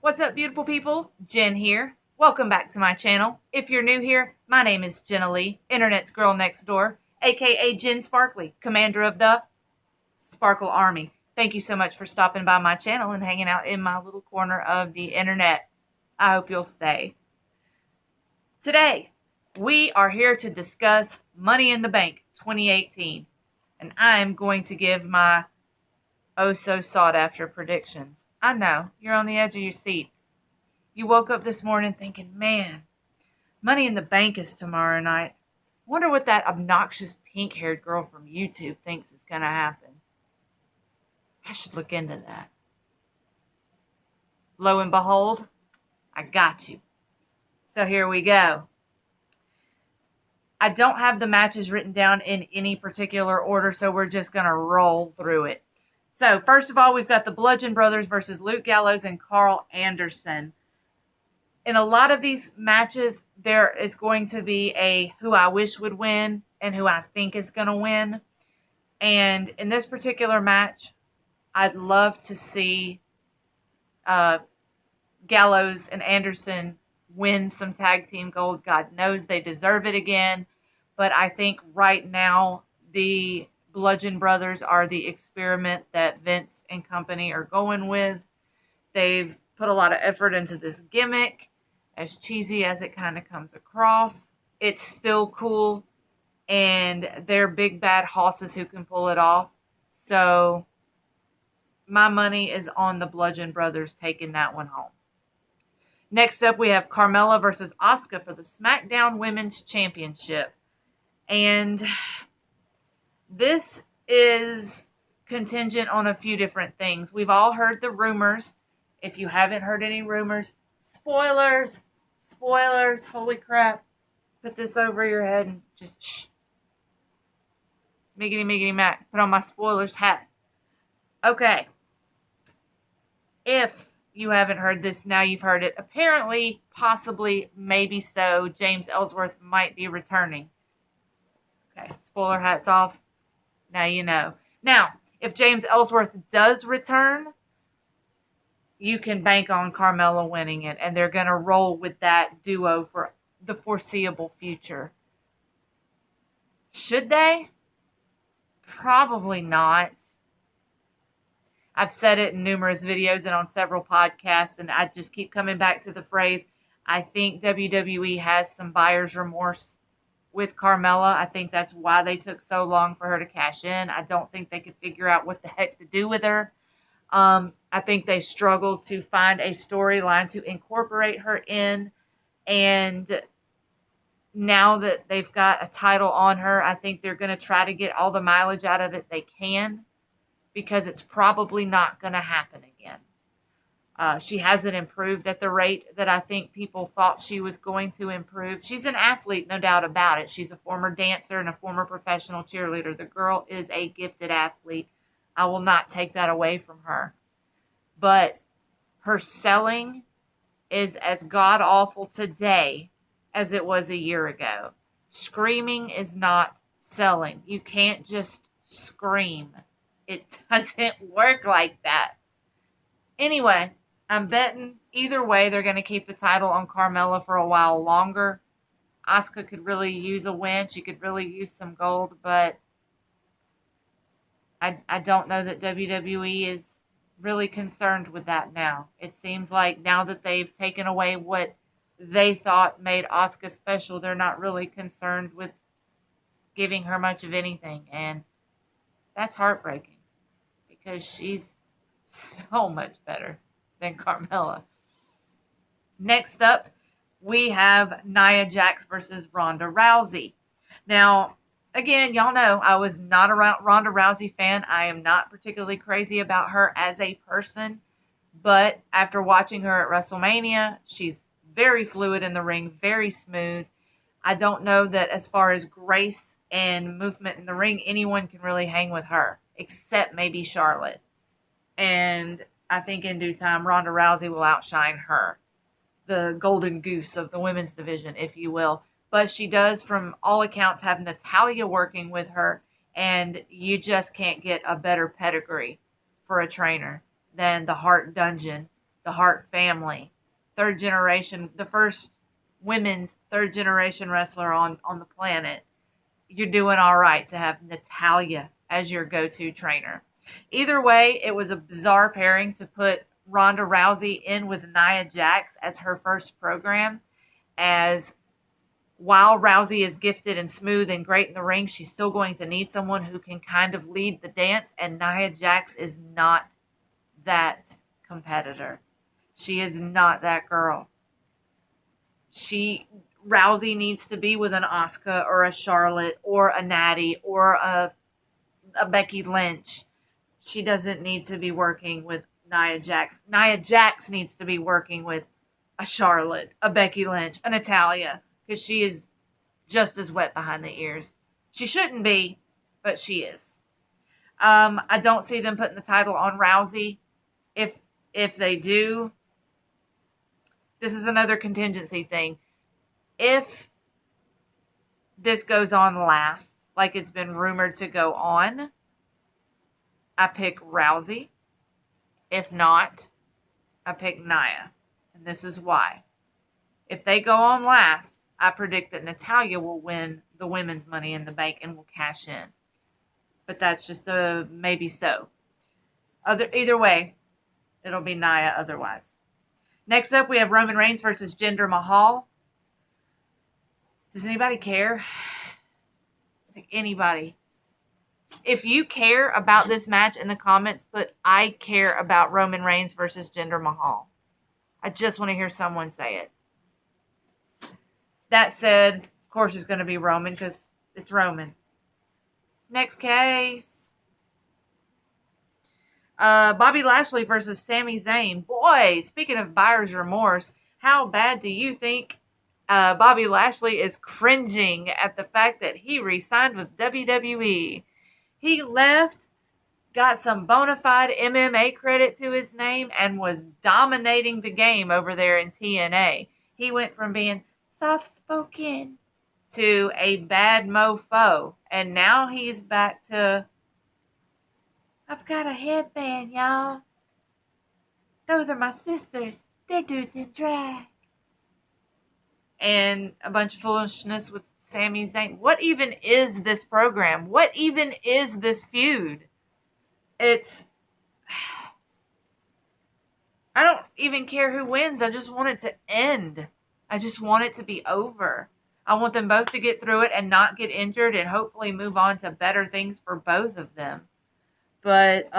What's up, beautiful people? Jen here. Welcome back to my channel. If you're new here, my name is Jenna Lee, Internet's girl next door, aka Jen Sparkly, commander of the Sparkle Army. Thank you so much for stopping by my channel and hanging out in my little corner of the internet. I hope you'll stay. Today, we are here to discuss Money in the Bank 2018, and I am going to give my oh so sought after predictions. I know, you're on the edge of your seat. You woke up this morning thinking, man, Money in the Bank is tomorrow night. Wonder what that obnoxious pink-haired girl from YouTube thinks is going to happen. I should look into that. Lo and behold, I got you. So here we go. I don't have the matches written down in any particular order, so we're just going to roll through it. So first of all, we've got the Bludgeon Brothers versus Luke Gallows and Carl Anderson. In a lot of these matches, there is going to be a who I wish would win and who I think is going to win. And in this particular match, I'd love to see Gallows and Anderson win some tag team gold. God knows they deserve it again. But I think right now, the Bludgeon Brothers are the experiment that Vince and company are going with. They've put a lot of effort into this gimmick. As cheesy as it kind of comes across, it's still cool. And they're big bad hosses who can pull it off. So my money is on the Bludgeon Brothers taking that one home. Next up, we have Carmella versus Asuka for the SmackDown Women's Championship. And this is contingent on a few different things. We've all heard the rumors. If you haven't heard any rumors, spoilers, holy crap. Put this over your head and just shh. Miggity Mac. Put on my spoilers hat. Okay. If you haven't heard this, now you've heard it. Apparently, possibly, maybe so, James Ellsworth might be returning. Okay, spoiler hats off. Now you know. Now, if James Ellsworth does return, you can bank on Carmella winning it, and they're going to roll with that duo for the foreseeable future. Should they? Probably not. I've said it in numerous videos and on several podcasts, and I just keep coming back to the phrase, I think WWE has some buyer's remorse with Carmella. I think that's why they took so long for her to cash in. I don't think they could figure out what the heck to do with her. I think they struggled to find a storyline to incorporate her in, and now that they've got a title on her, I think they're going to try to get all the mileage out of it they can, because it's probably not going to happen again. She hasn't improved at the rate that I think people thought she was going to improve. She's an athlete, no doubt about it. She's a former dancer and a former professional cheerleader. The girl is a gifted athlete. I will not take that away from her. But her selling is as god-awful today as it was a year ago. Screaming is not selling. You can't just scream. It doesn't work like that. Anyway, I'm betting either way they're going to keep the title on Carmella for a while longer. Asuka could really use a win. She could really use some gold, but I don't know that WWE is really concerned with that now. It seems like now that they've taken away what they thought made Asuka special, they're not really concerned with giving her much of anything, and that's heartbreaking because she's so much better than Carmella. Next up, we have Nia Jax versus Ronda Rousey. Now, again, y'all know I was not a Ronda Rousey fan. I am not particularly crazy about her as a person, but after watching her at WrestleMania, she's very fluid in the ring, very smooth. I don't know that as far as grace and movement in the ring, anyone can really hang with her, except maybe Charlotte. And I think in due time, Ronda Rousey will outshine her, the golden goose of the women's division, if you will. But she does, from all accounts, have Natalya working with her, and you just can't get a better pedigree for a trainer than the Hart Dungeon the Hart family, third generation, the first women's third generation wrestler on the planet. You're doing all right to have Natalya as your go-to trainer. Either way, it was a bizarre pairing to put Ronda Rousey in with Nia Jax as her first program, as while Rousey is gifted and smooth and great in the ring, she's still going to need someone who can kind of lead the dance, and Nia Jax is not that competitor. She is not that girl. Rousey needs to be with an Asuka or a Charlotte or a Natty or a Becky Lynch. She doesn't need to be working with Nia Jax. Nia Jax needs to be working with a Charlotte, a Becky Lynch, a Natalya, because she is just as wet behind the ears. She shouldn't be, but she is. I don't see them putting the title on Rousey. If they do, this is another contingency thing. If this goes on last, like it's been rumored to go on, I pick Rousey. If not, I pick Nia. And this is why. If they go on last, I predict that Natalya will win the women's Money in the Bank and will cash in. But that's just a maybe so. Either way, it'll be Nia otherwise. Next up, we have Roman Reigns versus Jinder Mahal. Does anybody care? Like anybody. If you care about this match in the comments, put I care about Roman Reigns versus Jinder Mahal. I just want to hear someone say it. That said, of course it's going to be Roman because it's Roman. Next case. Bobby Lashley versus Sami Zayn. Boy, speaking of buyer's remorse, how bad do you think Bobby Lashley is cringing at the fact that he re-signed with WWE? He left, got some bona fide MMA credit to his name, and was dominating the game over there in TNA. He went from being soft-spoken to a bad mofo, and now he's back to, I've got a headband, y'all. Those are my sisters. They're dudes in drag. And a bunch of foolishness with Sami Zayn. What even is this program? What even is this feud? I don't even care who wins. I just want it to end. I just want it to be over. I want them both to get through it and not get injured and hopefully move on to better things for both of them. But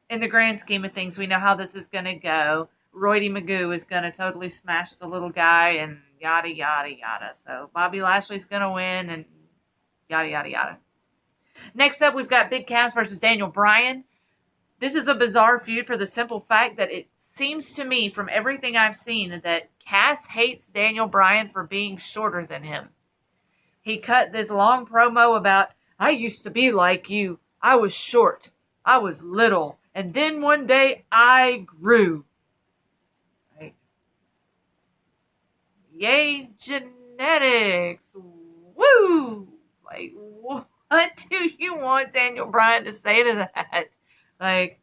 in the grand scheme of things, we know how this is going to go. Roydy Magoo is going to totally smash the little guy and yada, yada, yada. So Bobby Lashley's going to win and yada, yada, yada. Next up, we've got Big Cass versus Daniel Bryan. This is a bizarre feud for the simple fact that it seems to me from everything I've seen that Cass hates Daniel Bryan for being shorter than him. He cut this long promo about, I used to be like you. I was short. I was little. And then one day I grew. Right? Yay, genetics. Woo! Like, what do you want Daniel Bryan to say to that? Like,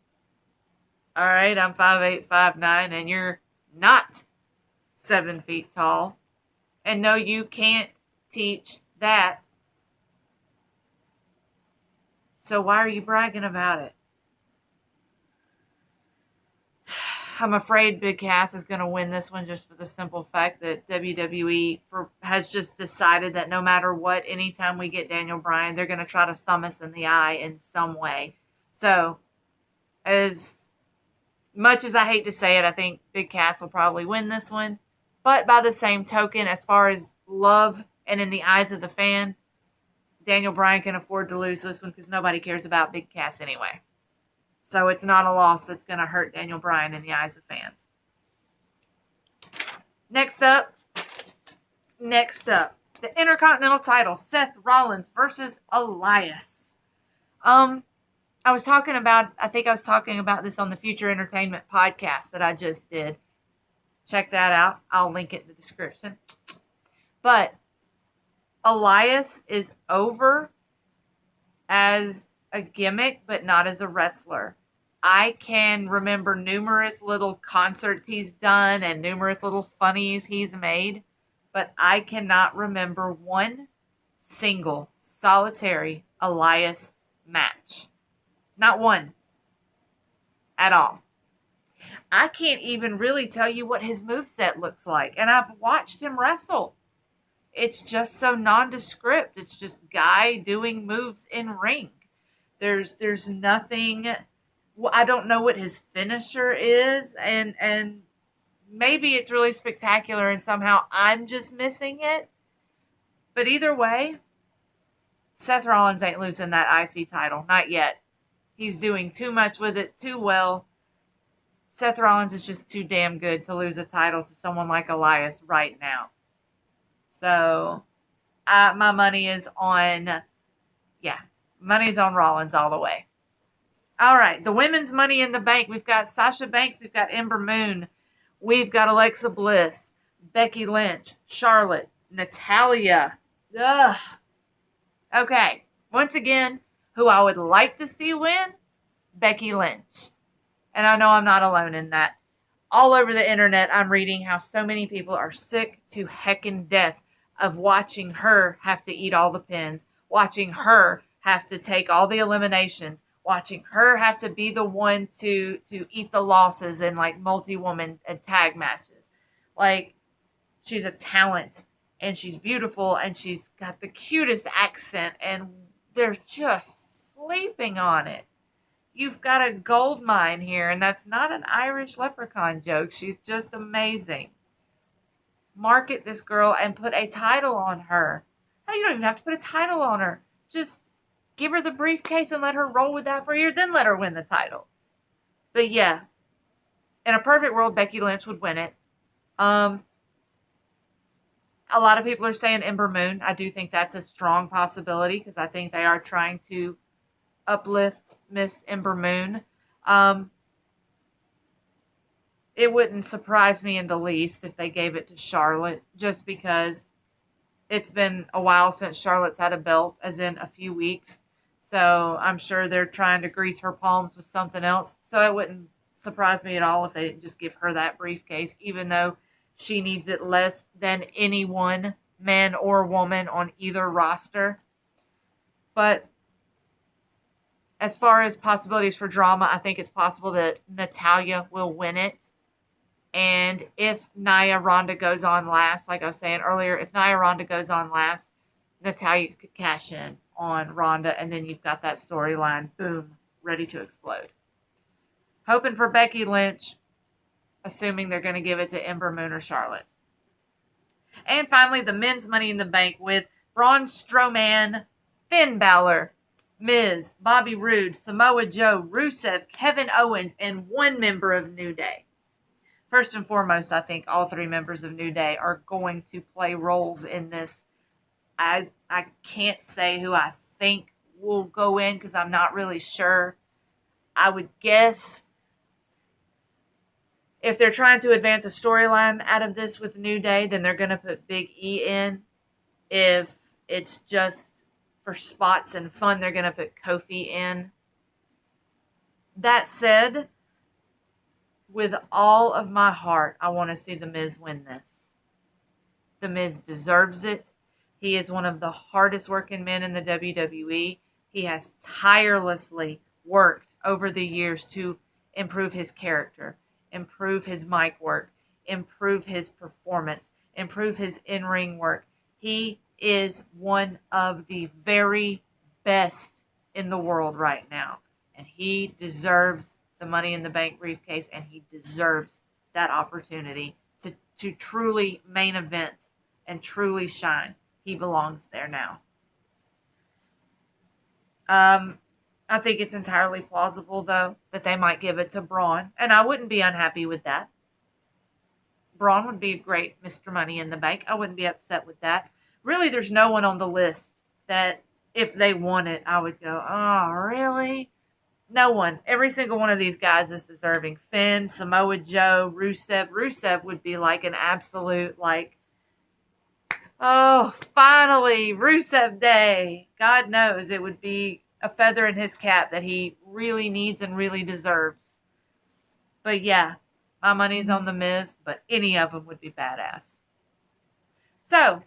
all right, I'm 5'8", 5'9", and you're not 7 feet tall. And no, you can't teach that. So why are you bragging about it? I'm afraid Big Cass is going to win this one just for the simple fact that WWE has just decided that no matter what, anytime we get Daniel Bryan, they're going to try to thumb us in the eye in some way. So, as much as I hate to say it, I think Big Cass will probably win this one. But by the same token, as far as love and in the eyes of the fan, Daniel Bryan can afford to lose this one because nobody cares about Big Cass anyway. So it's not a loss that's going to hurt Daniel Bryan in the eyes of fans. Next up, the Intercontinental title, Seth Rollins versus Elias. I was talking about this on the Future Entertainment podcast that I just did. Check that out. I'll link it in the description. But Elias is over as a gimmick, but not as a wrestler. I can remember numerous little concerts he's done and numerous little funnies he's made, but I cannot remember one single solitary Elias match. Not one at all. I can't even really tell you what his moveset looks like. And I've watched him wrestle. It's just so nondescript. It's just guy doing moves in ring. There's nothing. I don't know what his finisher is, and maybe it's really spectacular and somehow I'm just missing it. But either way, Seth Rollins ain't losing that IC title. Not yet. He's doing too much with it, too well. Seth Rollins is just too damn good to lose a title to someone like Elias right now. So, my money is on, money's on Rollins all the way. All right, the women's Money in the Bank. We've got Sasha Banks. We've got Ember Moon. We've got Alexa Bliss, Becky Lynch, Charlotte, Natalya. Ugh. Okay, once again, who I would like to see win, Becky Lynch. And I know I'm not alone in that. All over the internet, I'm reading how so many people are sick to heckin' death of watching her have to eat all the pins, watching her have to take all the eliminations, watching her have to be the one to eat the losses in like multi-woman and tag matches. Like, she's a talent and she's beautiful and she's got the cutest accent and they're just sleeping on it. You've got a gold mine here, and that's not an Irish leprechaun joke. She's just amazing. Market this girl and put a title on her. Hell, you don't even have to put a title on her. Just give her the briefcase and let her roll with that for a year, then let her win the title. But yeah, in a perfect world, Becky Lynch would win it. A lot of people are saying Ember Moon. I do think that's a strong possibility because I think they are trying to uplift Miss Ember Moon. It wouldn't surprise me in the least if they gave it to Charlotte, just because it's been a while since Charlotte's had a belt, as in a few weeks. So I'm sure they're trying to grease her palms with something else. So it wouldn't surprise me at all if they didn't just give her that briefcase, even though she needs it less than anyone, man or woman, on either roster. But as far as possibilities for drama, I think it's possible that Natalya will win it. And if Nia Ronda goes on last, like I was saying earlier, if Nia Ronda goes on last, Natalya could cash in on Ronda, and then you've got that storyline, boom, ready to explode. Hoping for Becky Lynch, assuming they're going to give it to Ember Moon or Charlotte. And finally, the men's Money in the Bank with Braun Strowman, Finn Balor, Miz, Bobby Roode, Samoa Joe, Rusev, Kevin Owens, and one member of New Day. First and foremost, I think all three members of New Day are going to play roles in this. I can't say who I think will go in because I'm not really sure. I would guess if they're trying to advance a storyline out of this with New Day, then they're going to put Big E in. If it's just for spots and fun, they're going to put Kofi in. That said, with all of my heart, I want to see The Miz win this. The Miz deserves it. He is one of the hardest working men in the WWE. He has tirelessly worked over the years to improve his character, improve his mic work, improve his performance, improve his in-ring work. He is one of the very best in the world right now. And he deserves the Money in the Bank briefcase, and he deserves that opportunity to truly main event and truly shine. He belongs there now. I think it's entirely plausible, though, that they might give it to Braun, and I wouldn't be unhappy with that. Braun would be a great Mr. Money in the Bank. I wouldn't be upset with that. Really, there's no one on the list that if they won it, I would go, oh, really? No one. Every single one of these guys is deserving. Finn, Samoa Joe, Rusev. Rusev would be like an absolute, like, oh, finally, Rusev Day. God knows it would be a feather in his cap that he really needs and really deserves. But yeah, my money's on The Miz, but any of them would be badass. So,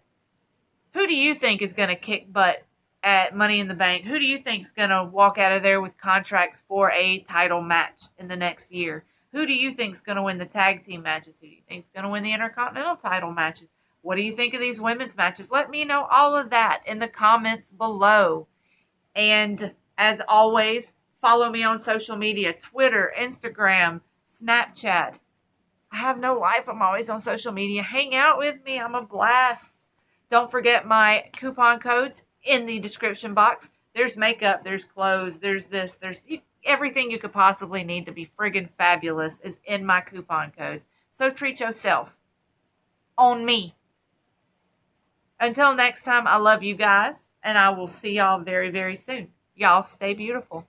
who do you think is going to kick butt at Money in the Bank? Who do you think is going to walk out of there with contracts for a title match in the next year? Who do you think is going to win the tag team matches? Who do you think is going to win the Intercontinental title matches? What do you think of these women's matches? Let me know all of that in the comments below. And as always, follow me on social media, Twitter, Instagram, Snapchat. I have no life. I'm always on social media. Hang out with me. I'm a blast. Don't forget my coupon codes in the description box. There's makeup, there's clothes, there's this, there's everything you could possibly need to be friggin' fabulous is in my coupon codes. So treat yourself. On me. Until next time, I love you guys, and I will see y'all very, very soon. Y'all stay beautiful.